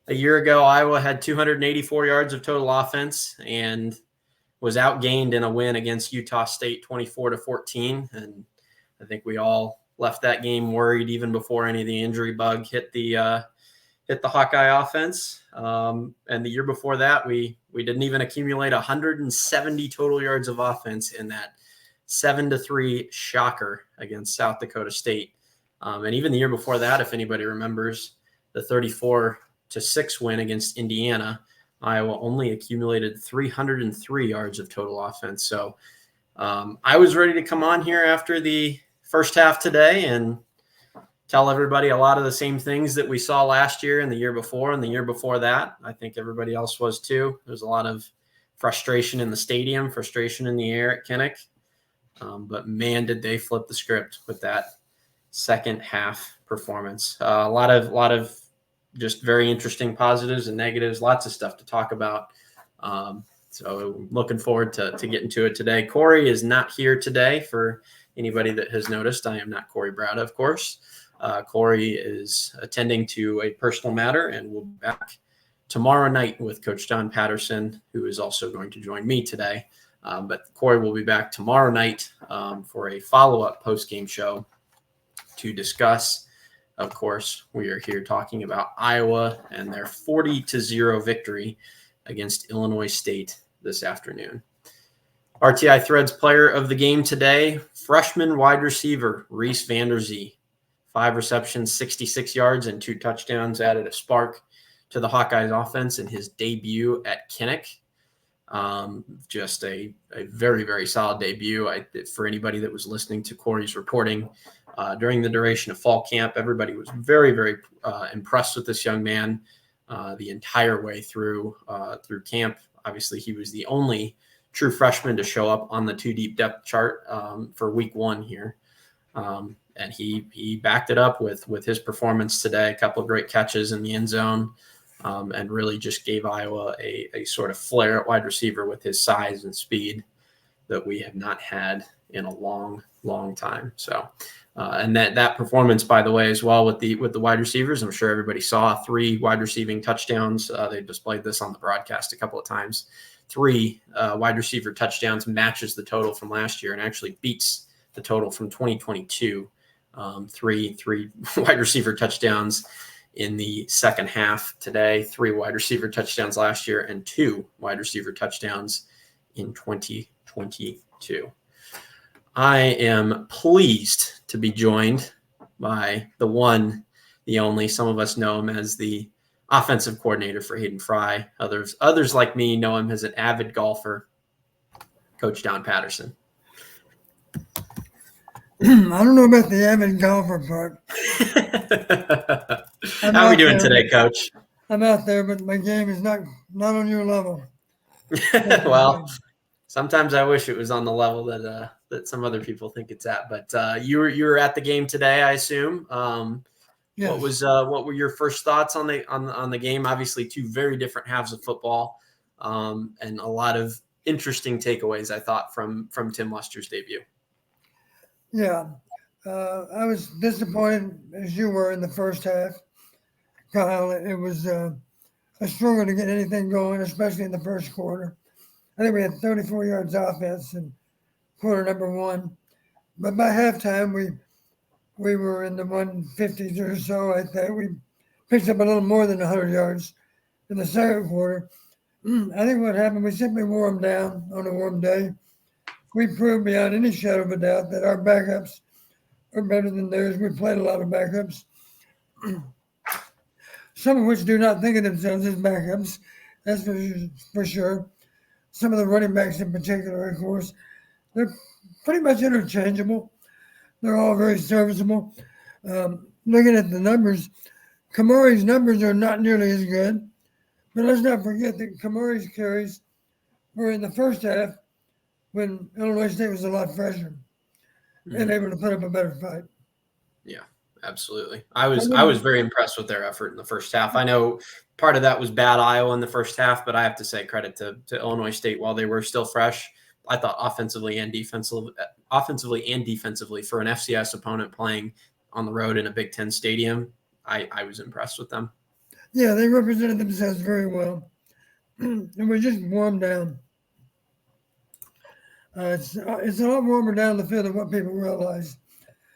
A year ago, Iowa had 284 yards of total offense and was outgained in a win against Utah State 24-14. And I think we all left that game worried even before any of the injury bug hit the Hawkeye offense. And the year before that, we didn't even accumulate 170 total yards of offense in that 7-3 shocker against South Dakota State. And even the year before that, if anybody remembers, the 34-6 win against Indiana, Iowa only accumulated 303 yards of total offense. So I was ready to come on here after the first half today and tell everybody a lot of the same things that we saw last year and the year before and the year before that. I think everybody else was too. There's a lot of frustration in the stadium, frustration in the air at Kinnick. But man, did they flip the script with that second half performance. A lot of just very interesting positives and negatives, lots of stuff to talk about. So looking forward to getting to it today. Corey is not here today for anybody that has noticed. I am not Corey Browda, of course. Corey is attending to a personal matter and will be back tomorrow night with Coach John Patterson, who is also going to join me today. But Corey will be back tomorrow night for a follow-up post-game show to discuss. Of course, we are here talking about Iowa and their 40-0 victory against Illinois State this afternoon. RTI Threads player of the game today, freshman wide receiver Reese Vanderzee. 5 receptions, 66 yards, and 2 touchdowns added a spark to the Hawkeyes offense in his debut at Kinnick. Just a very, very solid debut. For anybody that was listening to Corey's reporting during the duration of fall camp, everybody was very, very impressed with this young man the entire way through camp. Obviously, he was the only true freshman to show up on the 2-deep depth chart for week 1 here. And he backed it up with his performance today, a couple of great catches in the end zone, and really just gave Iowa a sort of flair at wide receiver with his size and speed that we have not had in a long, long time. So, and that performance, by the way, as well with the wide receivers, I'm sure everybody saw 3 wide receiving touchdowns. They displayed this on the broadcast a couple of times. 3 wide receiver touchdowns matches the total from last year and actually beats the total from 2022. 3 wide receiver touchdowns in the second half today, 3 wide receiver touchdowns last year, and 2 wide receiver touchdowns in 2022. I am pleased to be joined by the one, the only, some of us know him as the offensive coordinator for Hayden Fry. Others like me know him as an avid golfer, Coach John Patterson. I don't know about the avid golfer part. How are we doing today, Coach? I'm out there, but my game is not on your level. Well, sometimes I wish it was on the level that some other people think it's at. But you were at the game today, I assume. Yes. What were your first thoughts on the game? Obviously, 2 very different halves of football, and a lot of interesting takeaways, I thought, from Tim Luster's debut. Yeah, I was disappointed as you were in the first half, Kyle. It was a struggle to get anything going, especially in the first quarter. I think we had 34 yards offense in quarter number 1, but by halftime we were in the 150s or so. I think we picked up a little more than 100 yards in the second quarter. I think what happened, we simply wore them down on a warm day. We proved beyond any shadow of a doubt that our backups are better than theirs. We played a lot of backups, some of which do not think of themselves as backups. That's for sure. Some of the running backs in particular, of course, they're pretty much interchangeable. They're all very serviceable. Looking at the numbers, Kamari's numbers are not nearly as good. But let's not forget that Kamari's carries were in the first half when Illinois State was a lot fresher and able to put up a better fight. Yeah, absolutely. I was very impressed with their effort in the first half. I know part of that was bad Iowa in the first half, but I have to say credit to Illinois State while they were still fresh. I thought offensively and defensively for an FCS opponent playing on the road in a Big Ten stadium, I was impressed with them. Yeah, they represented themselves very well, and we just warmed down. It's a lot warmer down the field than what people realize.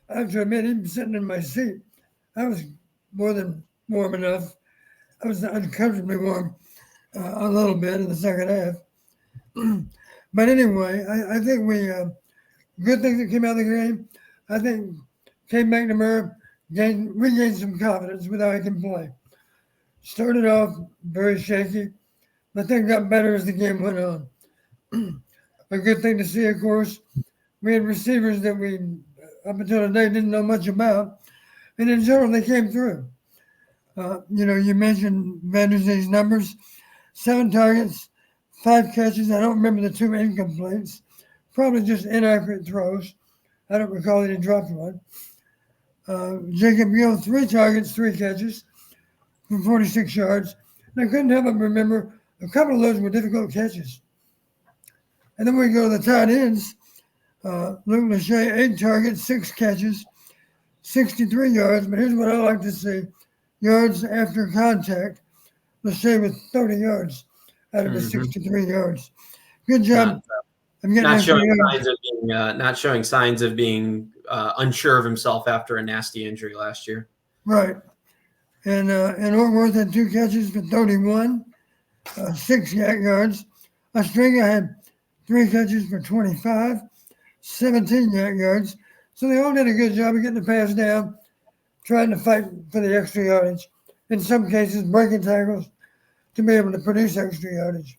I have to admit, even sitting in my seat, I was more than warm enough. I was uncomfortably warm a little bit in the second half. But anyway, I think good things that came out of the game. I think Kate McNamara regained some confidence with how he can play. Started off very shaky, but then got better as the game went on. A good thing to see, of course, we had receivers that we, up until today, didn't know much about, and in general, they came through. You mentioned Vanderzeen's numbers: 7 targets, 5 catches. I don't remember the 2 incompletes, probably just inaccurate throws. I don't recall that he dropped one. Jacob Gill, 3 targets, 3 catches for 46 yards. And I couldn't help but remember a couple of those were difficult catches. And then we go to the tight ends. Luke Lachey, 8 targets, 6 catches, 63 yards. But here's what I like to see: yards after contact. Lachey with 30 yards out of his 63 yards. Good job. Not showing signs of being unsure of himself after a nasty injury last year. Right. And Ortworth had 2 catches for 31, 6 yards. Ostringa had 3 catches for 25, 17 yards. So they all did a good job of getting the pass down, trying to fight for the extra yardage. In some cases, breaking tackles to be able to produce extra yardage.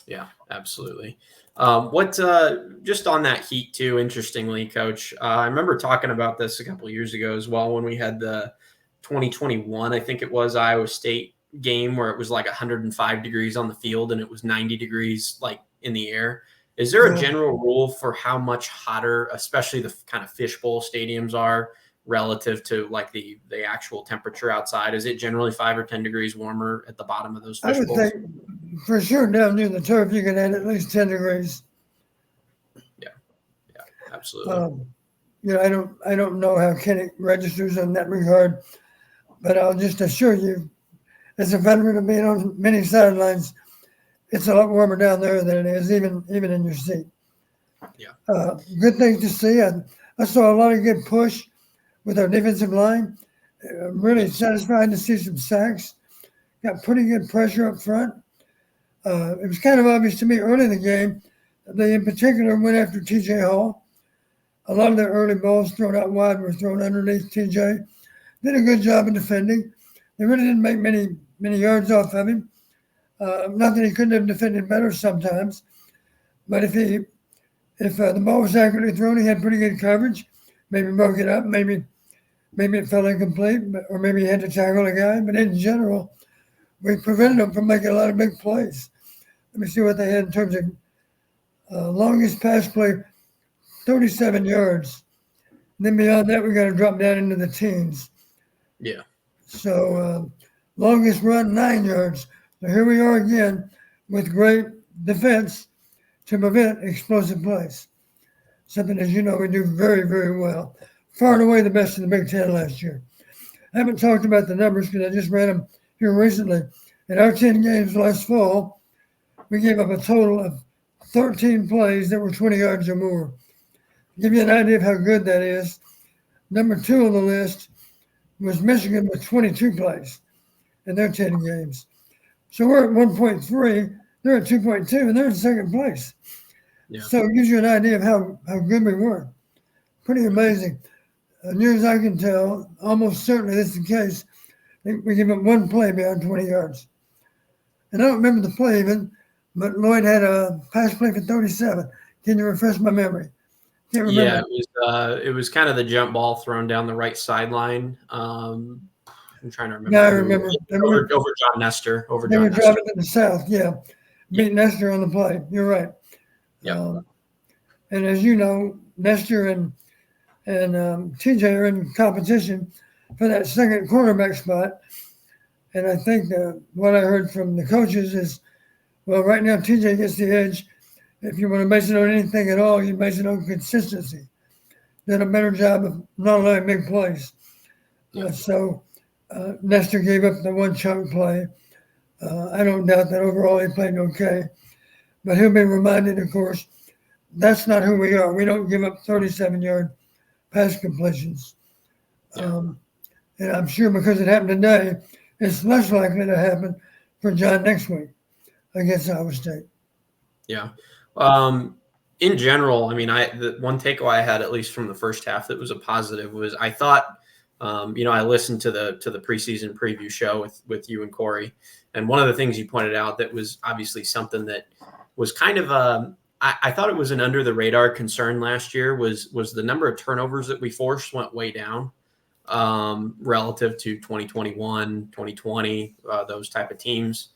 Yeah, absolutely. Just on that heat too, interestingly, Coach, I remember talking about this a couple of years ago as well when we had the 2021, I think it was, Iowa State game where it was like 105 degrees on the field and it was 90 degrees like in the air. Is there a general rule for how much hotter, especially the kind of fishbowl stadiums are relative to like the actual temperature outside? Is it generally 5 or 10 degrees warmer at the bottom of those fish bowls? I would think for sure down near the turf you can add at least 10 degrees. Yeah, absolutely. I don't know how Kenny registers in that regard, but I'll just assure you, as a veteran of being on many sidelines, it's a lot warmer down there than it is even in your seat. Yeah. Good things to see. I saw a lot of good push with our defensive line. Really satisfied to see some sacks. Got pretty good pressure up front. It was kind of obvious to me early in the game. They in particular went after TJ Hall. A lot of their early balls thrown out wide were thrown underneath TJ. Did a good job of defending. They really didn't make many yards off of him. Not that he couldn't have defended better sometimes, but if the ball was accurately thrown, he had pretty good coverage. Maybe broke it up. Maybe it fell incomplete, or maybe he had to tackle a guy. But in general, we prevented them from making a lot of big plays. Let me see what they had in terms of longest pass play, 37 yards. And then beyond that, we got to drop down into the teens. Yeah. So longest run, 9 yards. So here we are again with great defense to prevent explosive plays. Something, as you know, we do very, very well. Far and away the best in the Big Ten last year. I haven't talked about the numbers because I just ran them here recently. In our 10 games last fall, we gave up a total of 13 plays that were 20 yards or more. Give you an idea of how good that is. Number 2 on the list was Michigan with 22 plays in their 10 games. So we're at 1.3, they're at 2.2, and they're in second place. Yeah. So it gives you an idea of how good we were. Pretty amazing. Near as I can tell, almost certainly this is the case. We give up 1 play beyond 20 yards. And I don't remember the play even, but Lloyd had a pass play for 37. Can you refresh my memory? Can't remember. Yeah, it was kind of the jump ball thrown down the right sideline. I'm trying to remember. Yeah, I remember. Over John Nestor. They were driving to the south, yeah. Beat Nestor on the play. You're right. Yeah. And as you know, Nestor and TJ are in competition for that second quarterback spot. And I think what I heard from the coaches is, well, right now TJ gets the edge. If you want to base it on anything at all, you base it on consistency. Did a better job of not allowing big plays. So Nestor gave up the one chunk play. I don't doubt that overall he played okay, but he'll be reminded, of course, that's not who we are. We don't give up 37-yard pass completions. Yeah. And I'm sure because it happened today, it's less likely to happen for John next week against Iowa State. Yeah. In general, I mean, the one takeaway I had, at least from the first half, that was a positive was I thought, I listened to the preseason preview show with you and Corey, and one of the things you pointed out that was obviously something that was kind of I thought it was an under the radar concern last year was the number of turnovers that we forced went way down relative to 2021, 2020, those type of teams.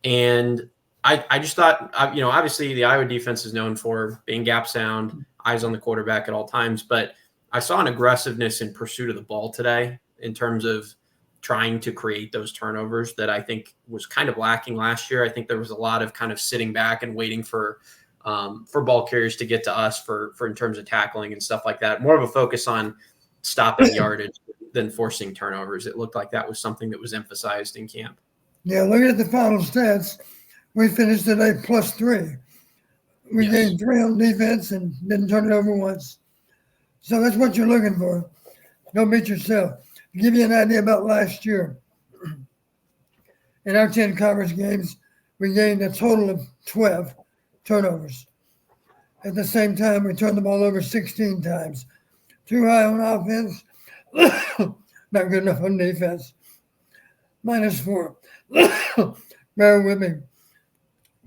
And I just thought, obviously the Iowa defense is known for being gap sound, eyes on the quarterback at all times. But I saw an aggressiveness in pursuit of the ball today in terms of trying to create those turnovers that I think was kind of lacking last year. I think there was a lot of kind of sitting back and waiting for ball carriers to get to us for in terms of tackling and stuff like that. More of a focus on stopping yardage than forcing turnovers. It looked like that was something that was emphasized in camp. Yeah, looking at the final stats, we finished today +3. We gained 3 on defense and didn't turn it over once. So that's what you're looking for. Don't beat yourself. To give you an idea about last year, in our 10 conference games, we gained a total of 12 turnovers. At the same time, we turned the ball over 16 times. Too high on offense, not good enough on defense. -4. Bear with me,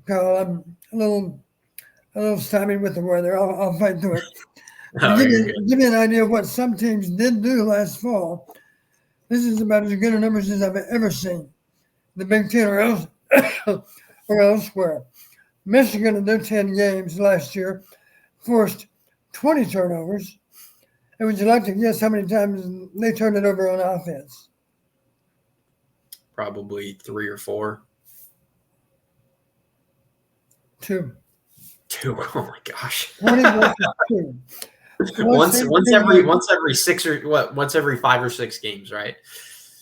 Kyle. I'm a little stymied with the weather. I'll fight through it. Give you an idea of what some teams did do last fall. This is about as good a numbers as I've ever seen. The Big Ten or elsewhere. Michigan in their 10 games last year forced 20 turnovers. And would you like to guess how many times they turned it over on offense? Probably 3 or 4. 2. Oh my gosh. 20 versus 2. Once every 6 or what? Once every 5 or 6 games, right?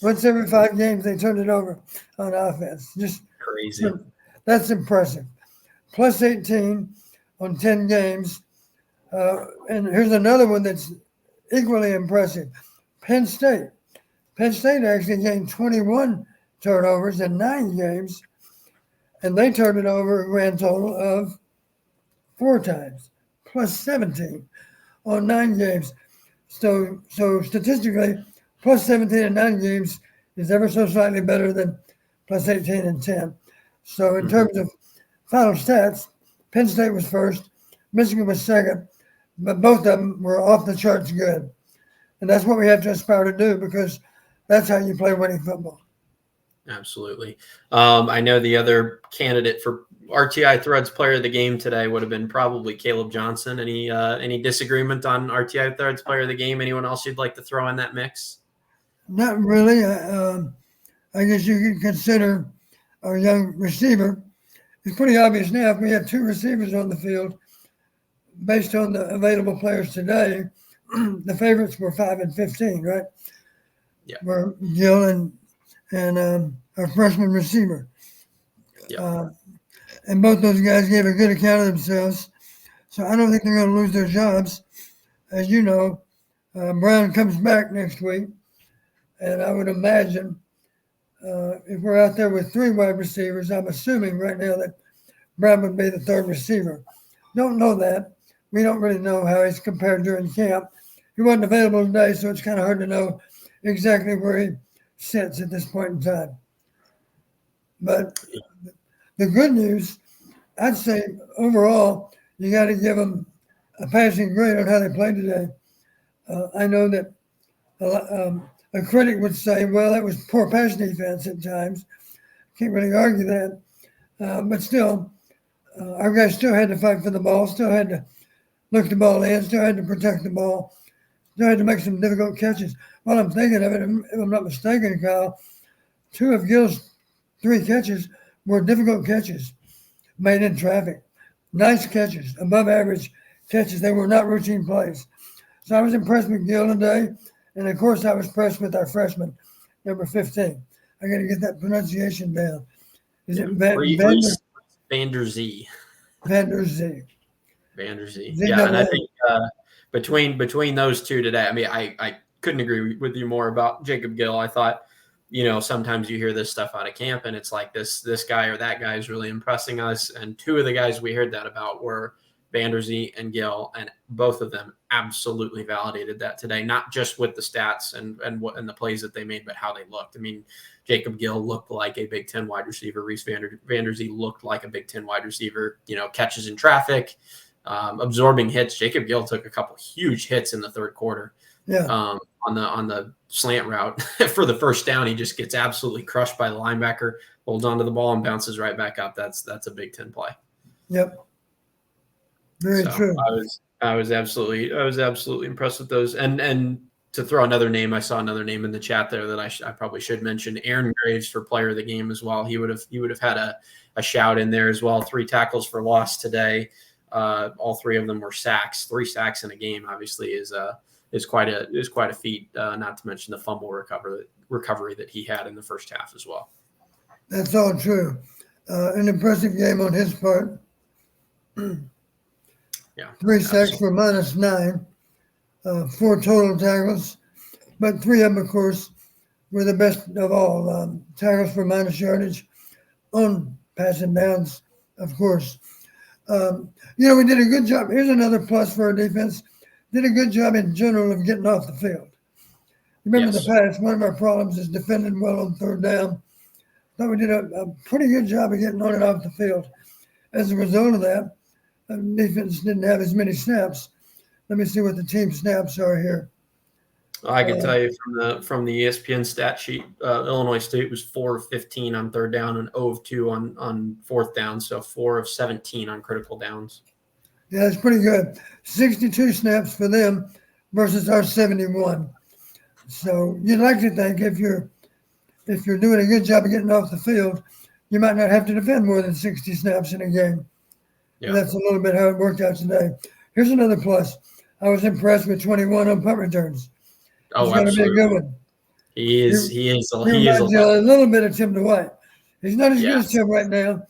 Once every 5 games, they turned it over on offense. Just crazy. That's impressive. +18 on 10 games. And here's another one that's equally impressive. Penn State. Penn State actually gained 21 turnovers in 9 games, and they turned it over a grand total of 4 times, +17 on 9 games. So statistically, +17 in 9 games is ever so slightly better than +18 in 10. So in terms of final stats, Penn State was first, Michigan was second, but both of them were off the charts good. And that's what we have to aspire to do, because that's how you play winning football. Absolutely. I know the other candidate for RTI Threads Player of the Game today would have been probably Caleb Johnson. Any disagreement on RTI Threads Player of the Game? Anyone else you'd like to throw in that mix? Not really. I guess you could consider our young receiver. It's pretty obvious now if we have 2 receivers on the field, based on the available players today, the favorites were 5 and 15, right? Yeah. Were Gill and our freshman receiver. Yeah. And both those guys gave a good account of themselves. So I don't think they're going to lose their jobs. As you know, Brown comes back next week. And I would imagine if we're out there with 3 wide receivers, I'm assuming right now that Brown would be the 3rd receiver. Don't know that. We don't really know how he's compared during camp. He wasn't available today, so it's kind of hard to know exactly where he sits at this point in time. But the good news, I'd say overall, you got to give them a passing grade on how they played today. I know that a critic would say, well, that was poor pass defense at times. Can't really argue that. But still, our guys still had to fight for the ball, still had to look the ball in, still had to protect the ball, still had to make some difficult catches. While I'm thinking of it, if I'm not mistaken, Kyle, 2 of Gill's 3 catches were difficult catches made in traffic. Nice catches, above average catches. They were not routine plays. So I was impressed with Gill today. And of course, I was impressed with our freshman, number 15. I got to get that pronunciation down. Is it Reese Van Der Zee? Van Der Zee. Van Der Zee. Yeah, and I think between those two today, I mean, I couldn't agree with you more about Jacob Gill. I thought, sometimes you hear this stuff out of camp, and it's like this guy or that guy is really impressing us. And two of the guys we heard that about were Van Der Zee and Gill, and both of them absolutely validated that today, not just with the stats and the plays that they made, but how they looked. I mean, Jacob Gill looked like a Big Ten wide receiver. Reese Van Der Zee looked like a Big Ten wide receiver, catches in traffic, absorbing hits. Jacob Gill took a couple huge hits in the third quarter. Yeah. On the slant route for the first down. He just gets absolutely crushed by the linebacker, holds onto the ball and bounces right back up. That's a Big Ten play. Yep. Very true. I was absolutely impressed with those. And to throw another name, I saw another name in the chat there that I probably should mention. Aaron Graves for player of the game as well. He would have had a shout in there as well. 3 tackles for loss today. All 3 of them were sacks. 3 sacks in a game obviously is quite a feat. Not to mention the fumble recovery that he had in the first half as well. That's all true. An impressive game on his part. Yeah, 3 sacks for -9, 4 total tackles, but 3 of them, of course, were the best of all. Tackles for minus yardage on passing downs, of course. We did a good job. Here's another plus for our defense. Did a good job in general of getting off the field. Remember in the past, one of our problems is defending well on third down. Thought we did a pretty good job of getting on and off the field. As a result of that, defense didn't have as many snaps. Let me see what the team snaps are here. I can tell you from the ESPN stat sheet, Illinois State was 4 of 15 on third down and 0 of 2 on fourth down, so 4 of 17 on critical downs. Yeah, it's pretty good. 62 snaps for them versus our 71. So you'd like to think if you're doing a good job of getting off the field, you might not have to defend more than 60 snaps in a game. Yeah. That's a little bit how it worked out today. Here's another plus. I was impressed with 21 on punt returns. Oh, He's absolutely. Be a good one. He is a little bit of Tim Dwight. He's not as good as Tim right now,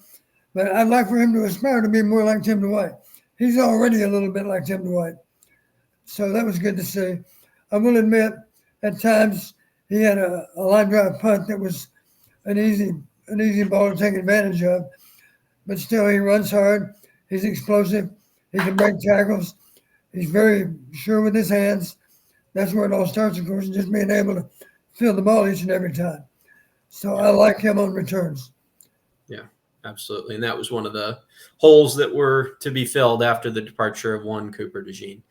but I'd like for him to aspire to be more like Tim Dwight. He's already a little bit like Tim Dwight. So that was good to see. I will admit, at times he had a line drive punt that was an easy ball to take advantage of, but still he runs hard. He's explosive. He can break tackles. He's very sure with his hands. That's where it all starts, of course, just being able to field the ball each and every time. So I like him on returns. Yeah, absolutely. And that was one of the holes that were to be filled after the departure of one Cooper DeJean.